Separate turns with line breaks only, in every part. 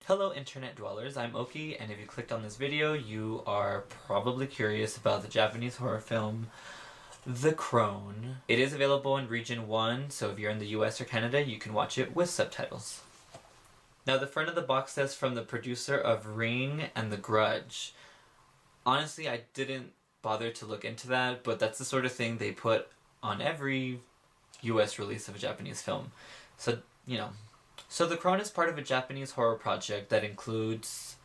Hello internet dwellers, I'm Oki, and if you clicked on this video, you are probably curious about the Japanese horror film, The Crone. It is available in Region 1, so if you're in the US or Canada, you can watch it with subtitles. Now the front of the box says from the producer of Ring and The Grudge. Honestly, I didn't bother to look into that, but that's the sort of thing they put on every US release of a Japanese film. So, So The Crone is part of a Japanese horror project that includes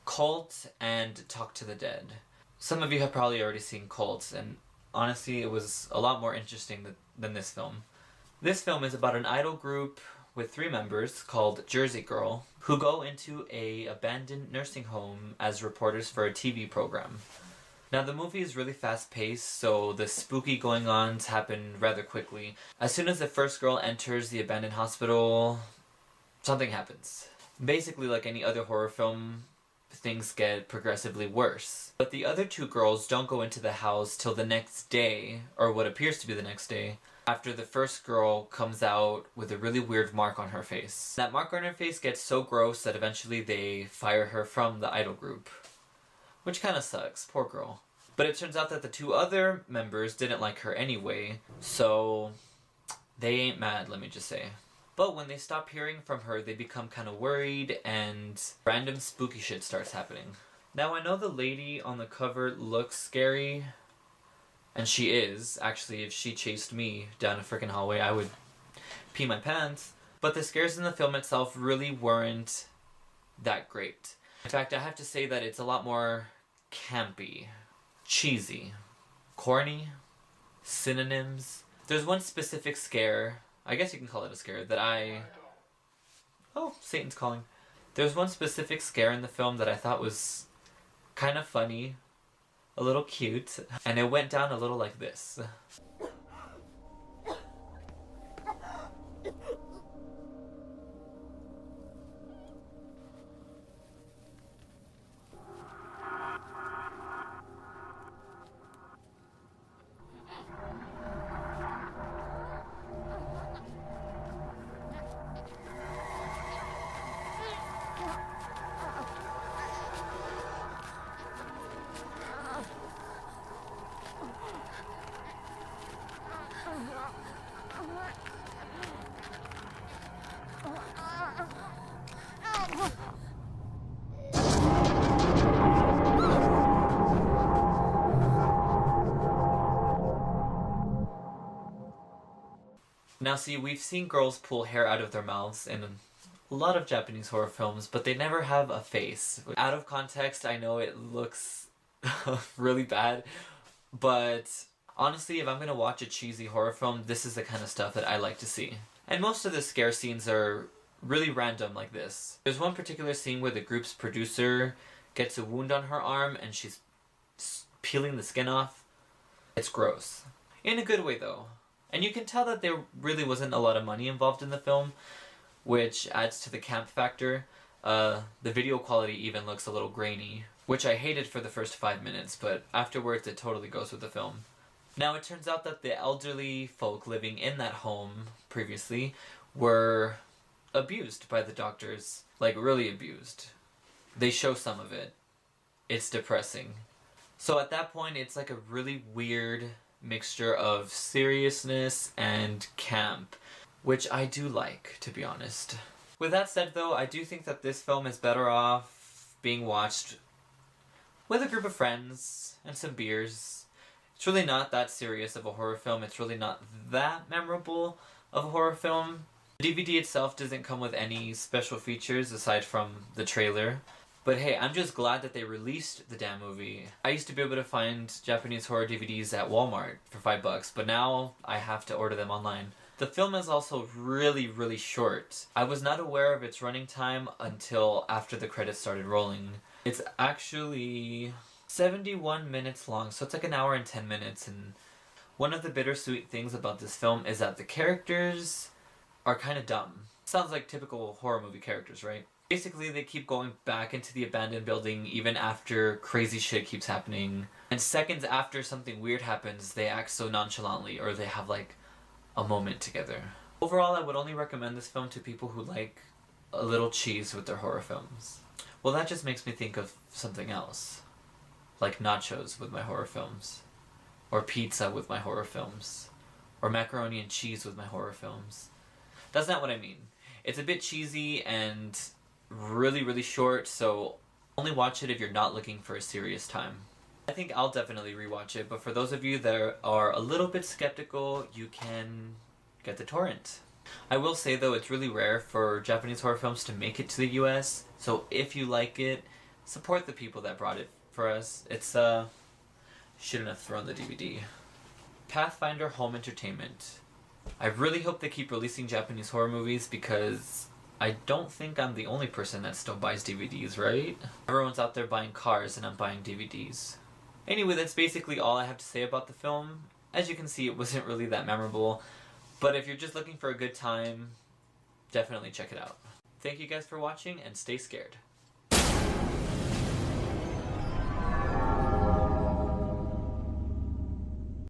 Cult and Talk to the Dead. Some of you have probably already seen Cult, and honestly it was a lot more interesting than this film. This film is about an idol group with 3 members called Jersey Girl who go into a abandoned nursing home as reporters for a TV program. Now the movie is really fast paced, so the spooky going-ons happen rather quickly. As soon as the first girl enters the abandoned hospital, something happens. Basically, like any other horror film, things get progressively worse. But the other 2 girls don't go into the house till the next day, or what appears to be the next day, after the first girl comes out with a really weird mark on her face. That mark on her face gets so gross that eventually they fire her from the idol group. Which kinda sucks, poor girl. But it turns out that the 2 other members didn't like her anyway, so they ain't mad, let me just say. But when they stop hearing from her, they become kind of worried, and random spooky shit starts happening. Now, I know the lady on the cover looks scary, and she is. Actually, if she chased me down a freaking hallway, I would pee my pants. But the scares in the film itself really weren't that great. In fact, I have to say that it's a lot more campy, cheesy, corny, synonyms. There's one specific scare, I guess you can call it a scare, Oh, Satan's calling. There's one specific scare in the film that I thought was kind of funny, a little cute, and it went down a little like this. Now see, we've seen girls pull hair out of their mouths in a lot of Japanese horror films, but they never have a face. Out of context, I know it looks really bad, but honestly, if I'm gonna watch a cheesy horror film, this is the kind of stuff that I like to see. And most of the scare scenes are really random like this. There's one particular scene where the group's producer gets a wound on her arm and she's peeling the skin off. It's gross. In a good way though. And you can tell that there really wasn't a lot of money involved in the film, which adds to the camp factor. The video quality even looks a little grainy, which I hated for the first 5 minutes, but afterwards it totally goes with the film. Now it turns out that the elderly folk living in that home previously were abused by the doctors. Like, really abused. They show some of it. It's depressing. So at that point it's like a really weird mixture of seriousness and camp, which I do like, to be honest. With that said though, I do think that this film is better off being watched with a group of friends and some beers. It's really not that serious of a horror film, it's really not that memorable of a horror film. The DVD itself doesn't come with any special features aside from the trailer. But hey, I'm just glad that they released the damn movie. I used to be able to find Japanese horror DVDs at Walmart for $5, but now I have to order them online. The film is also really, really short. I was not aware of its running time until after the credits started rolling. It's actually 71 minutes long, so it's like an hour and 10 minutes, and one of the bittersweet things about this film is that the characters are kind of dumb. Sounds like typical horror movie characters, right? Basically, they keep going back into the abandoned building even after crazy shit keeps happening. And seconds after something weird happens, they act so nonchalantly, or they have like a moment together. Overall, I would only recommend this film to people who like a little cheese with their horror films. Well, that just makes me think of something else. Like nachos with my horror films. Or pizza with my horror films. Or macaroni and cheese with my horror films. That's not what I mean. It's a bit cheesy and really, really short, so only watch it if you're not looking for a serious time. I think I'll definitely rewatch it, but for those of you that are a little bit skeptical, you can get the torrent. I will say though, it's really rare for Japanese horror films to make it to the US, so if you like it, support the people that brought it for us. It's, shouldn't have thrown the DVD. Pathfinder Home Entertainment. I really hope they keep releasing Japanese horror movies because I don't think I'm the only person that still buys DVDs, right? Everyone's out there buying cars and I'm buying DVDs. Anyway, that's basically all I have to say about the film. As you can see, it wasn't really that memorable, but if you're just looking for a good time, definitely check it out. Thank you guys for watching and stay scared.